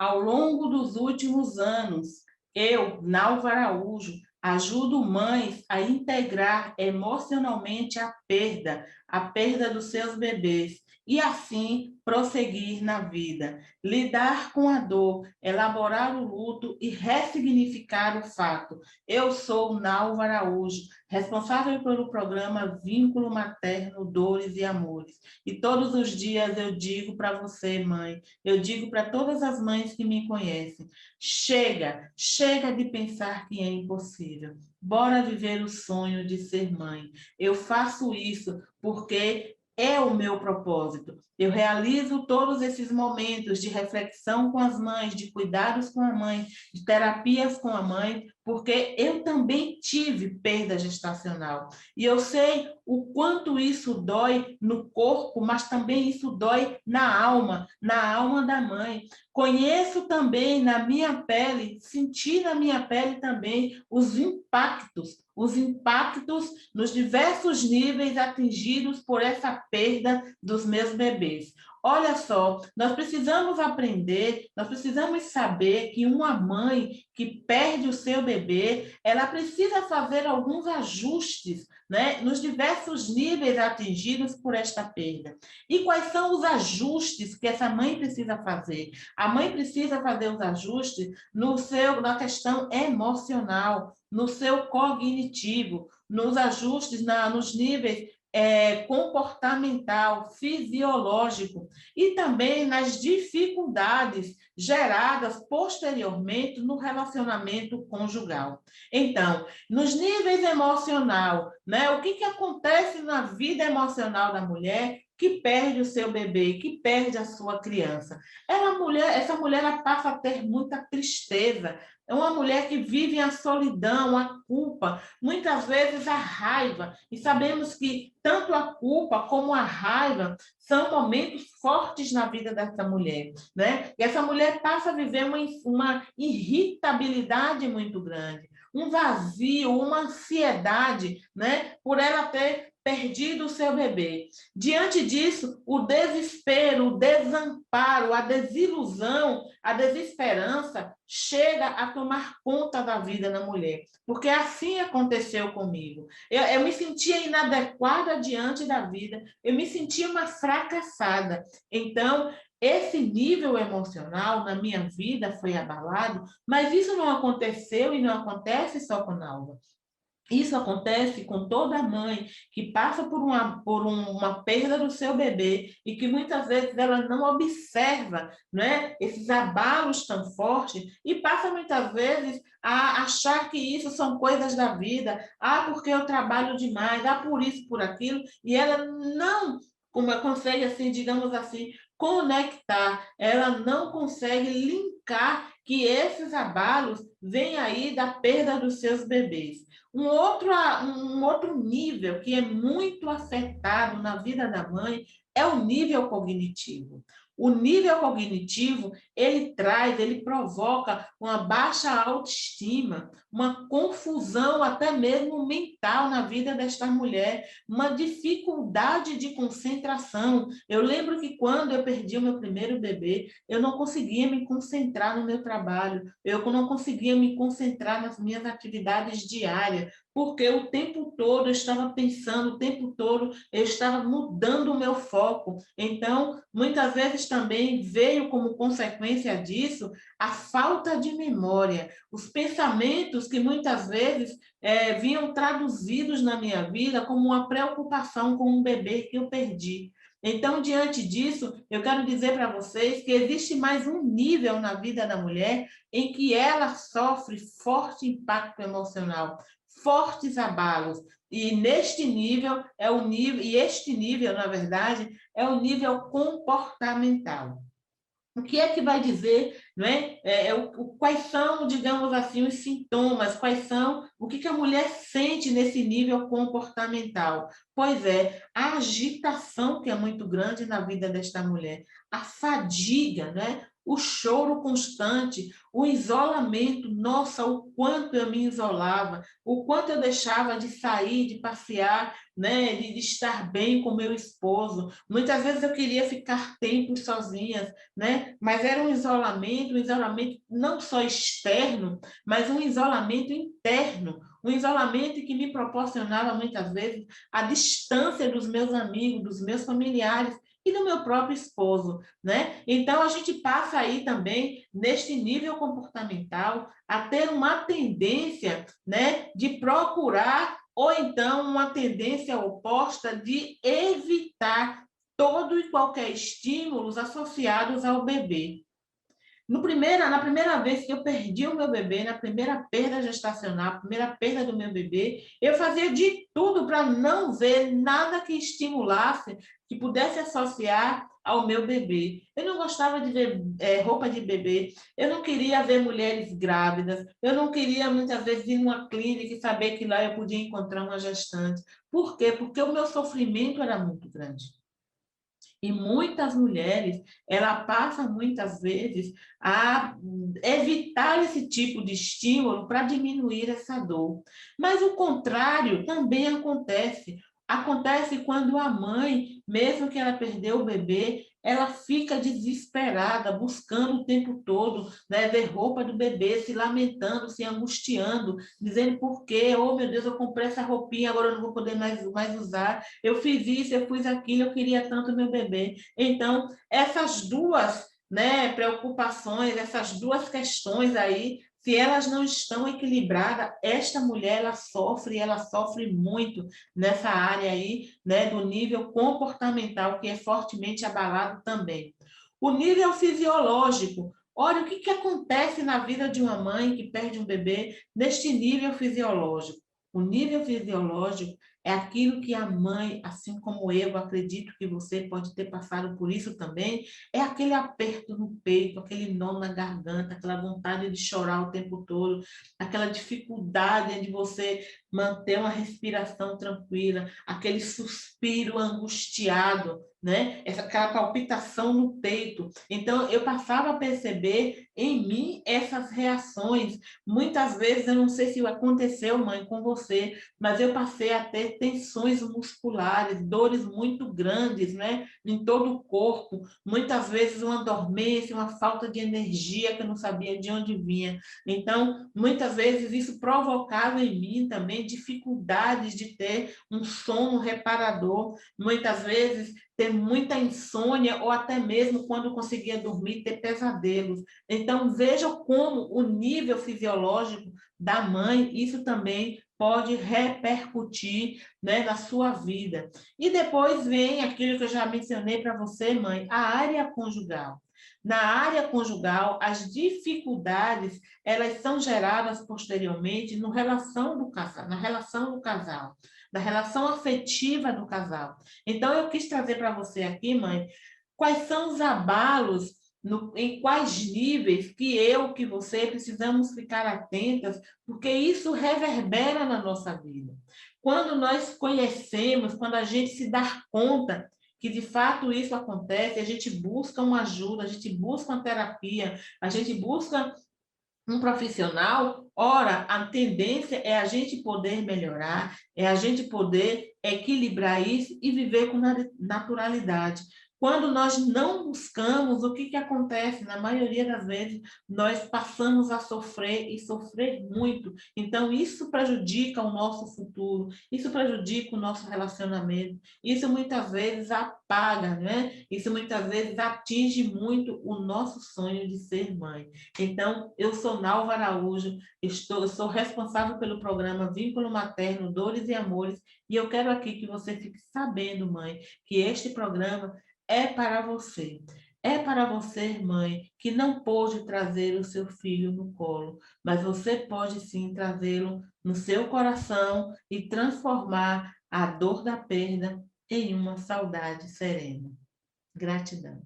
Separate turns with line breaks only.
Ao longo dos últimos anos, eu, Nalva Araújo, ajudo mães a integrar emocionalmente a perda dos seus bebês, e assim prosseguir na vida, lidar com a dor, elaborar o luto e ressignificar o fato. Eu sou Nalva Araújo, responsável pelo programa Vínculo Materno, Dores e Amores. E todos os dias eu digo para você, mãe, eu digo para todas as mães que me conhecem: chega, chega de pensar que é impossível. Bora viver o sonho de ser mãe. Eu faço isso porque é o meu propósito. Eu realizo todos esses momentos de reflexão com as mães, de cuidados com a mãe, de terapias com a mãe, porque eu também tive perda gestacional. E eu sei o quanto isso dói no corpo, mas também isso dói na alma da mãe. Conheço também na minha pele, senti na minha pele também os impactos nos diversos níveis atingidos por essa perda dos meus bebês. Olha só, nós precisamos aprender, nós precisamos saber que uma mãe que perde o seu bebê, ela precisa fazer alguns ajustes, né, nos diversos níveis atingidos por esta perda. E quais são os ajustes que essa mãe precisa fazer? A mãe precisa fazer os ajustes na questão emocional, no seu cognitivo, nos ajustes nos níveis comportamental, fisiológico e também nas dificuldades geradas posteriormente no relacionamento conjugal. Então, nos níveis emocional, né, o que acontece na vida emocional da mulher que perde o seu bebê, que perde a sua criança? Essa mulher ela passa a ter muita tristeza. É uma mulher que vive a solidão, a culpa, muitas vezes a raiva. E sabemos que tanto a culpa como a raiva são momentos fortes na vida dessa mulher, né? E essa mulher passa a viver uma irritabilidade muito grande, um vazio, uma ansiedade, né? Por ela ter perdido o seu bebê. Diante disso, o desespero, o desamparo, a desilusão, a desesperança chega a tomar conta da vida da mulher, porque assim aconteceu comigo. Eu me sentia inadequada diante da vida, eu me sentia uma fracassada. Então, esse nível emocional na minha vida foi abalado, mas isso não aconteceu e não acontece só com a Nalva. Isso acontece com toda mãe que passa por uma perda do seu bebê e que muitas vezes ela não observa, né, esses abalos tão fortes e passa muitas vezes a achar que isso são coisas da vida, porque eu trabalho demais, por isso, por aquilo, e ela não como consegue, assim, digamos assim, conectar, ela não consegue linkar que esses abalos vêm aí da perda dos seus bebês. Um outro nível que é muito afetado na vida da mãe é o nível cognitivo. O nível cognitivo, ele provoca uma baixa autoestima, uma confusão até mesmo mental na vida desta mulher, uma dificuldade de concentração. Eu lembro que quando eu perdi o meu primeiro bebê, eu não conseguia me concentrar no meu trabalho, eu não conseguia me concentrar nas minhas atividades diárias, porque o tempo todo eu estava pensando, o tempo todo eu estava mudando o meu foco. Então, muitas vezes também veio como consequência disso a falta de memória, os pensamentos que muitas vezes vinham traduzidos na minha vida como uma preocupação com um bebê que eu perdi. Então, diante disso, eu quero dizer para vocês que existe mais um nível na vida da mulher em que ela sofre forte impacto emocional, fortes abalos. E neste nível este nível, na verdade, é o nível comportamental. O que é que vai dizer, não é? Quais são, digamos assim, os sintomas, o que a mulher sente nesse nível comportamental? Pois é, a agitação que é muito grande na vida desta mulher, a fadiga, né? o choro constante, o isolamento. Nossa, o quanto eu me isolava, o quanto eu deixava de sair, de passear, né, de estar bem com meu esposo. Muitas vezes eu queria ficar tempo sozinha, né, mas era um isolamento não só externo, mas um isolamento interno, um isolamento que me proporcionava muitas vezes a distância dos meus amigos, dos meus familiares e do meu próprio esposo, né? Então a gente passa aí também neste nível comportamental a ter uma tendência, né, de procurar ou então uma tendência oposta de evitar todo e qualquer estímulos associados ao bebê. Na primeira vez que eu perdi o meu bebê, na primeira perda gestacional, primeira perda do meu bebê, eu fazia de tudo para não ver nada que estimulasse, que pudesse associar ao meu bebê. Eu não gostava de ver roupa de bebê, eu não queria ver mulheres grávidas, eu não queria muitas vezes ir numa clínica e saber que lá eu podia encontrar uma gestante. Por quê? Porque o meu sofrimento era muito grande. E muitas mulheres, ela passa muitas vezes a evitar esse tipo de estímulo para diminuir essa dor. Mas o contrário também acontece. Acontece quando a mãe, mesmo que ela perdeu o bebê, ela fica desesperada, buscando o tempo todo, né, ver roupa do bebê, se lamentando, se angustiando, dizendo por quê? Oh, meu Deus, eu comprei essa roupinha, agora eu não vou poder mais usar. Eu fiz isso, eu fiz aquilo, eu queria tanto meu bebê. Então, essas duas, né, preocupações, essas duas questões aí, se elas não estão equilibradas, esta mulher ela sofre muito nessa área aí, né, do nível comportamental, que é fortemente abalado também. O nível fisiológico. Olha, o que acontece na vida de uma mãe que perde um bebê neste nível fisiológico? O nível fisiológico é aquilo que a mãe, assim como eu, acredito que você pode ter passado por isso também, é aquele aperto no peito, aquele nó na garganta, aquela vontade de chorar o tempo todo, aquela dificuldade de você manter uma respiração tranquila, aquele suspiro angustiado, né? Aquela palpitação no peito. Então, eu passava a perceber em mim essas reações. Muitas vezes, eu não sei se aconteceu, mãe, com você, mas eu passei a ter tensões musculares, dores muito grandes, né, em todo o corpo, muitas vezes uma dormência, uma falta de energia que eu não sabia de onde vinha. Então, muitas vezes isso provocava em mim também dificuldades de ter um sono reparador, muitas vezes ter muita insônia ou até mesmo quando conseguia dormir ter pesadelos. Então, veja como o nível fisiológico da mãe, isso também pode repercutir, né, na sua vida. E depois vem aquilo que eu já mencionei para você, mãe, a área conjugal. Na área conjugal, as dificuldades, elas são geradas posteriormente no relação do casal, na relação do casal, da relação afetiva do casal. Então, eu quis trazer para você aqui, mãe, quais são os abalos em quais níveis que você precisamos ficar atentas, porque isso reverbera na nossa vida. Quando nós conhecemos, quando a gente se dá conta que de fato isso acontece, a gente busca uma ajuda, a gente busca uma terapia, a gente busca um profissional, ora, a tendência é a gente poder melhorar, é a gente poder equilibrar isso e viver com naturalidade. Quando nós não buscamos, o que acontece? Na maioria das vezes, nós passamos a sofrer e sofrer muito. Então, isso prejudica o nosso futuro, isso prejudica o nosso relacionamento, isso muitas vezes apaga, né? Isso muitas vezes atinge muito o nosso sonho de ser mãe. Então, eu sou Nalva Araújo, eu sou responsável pelo programa Vínculo Materno, Dores e Amores, e eu quero aqui que você fique sabendo, mãe, que este programa é para você. É para você, mãe, que não pôde trazer o seu filho no colo, mas você pode sim trazê-lo no seu coração e transformar a dor da perda em uma saudade serena. Gratidão.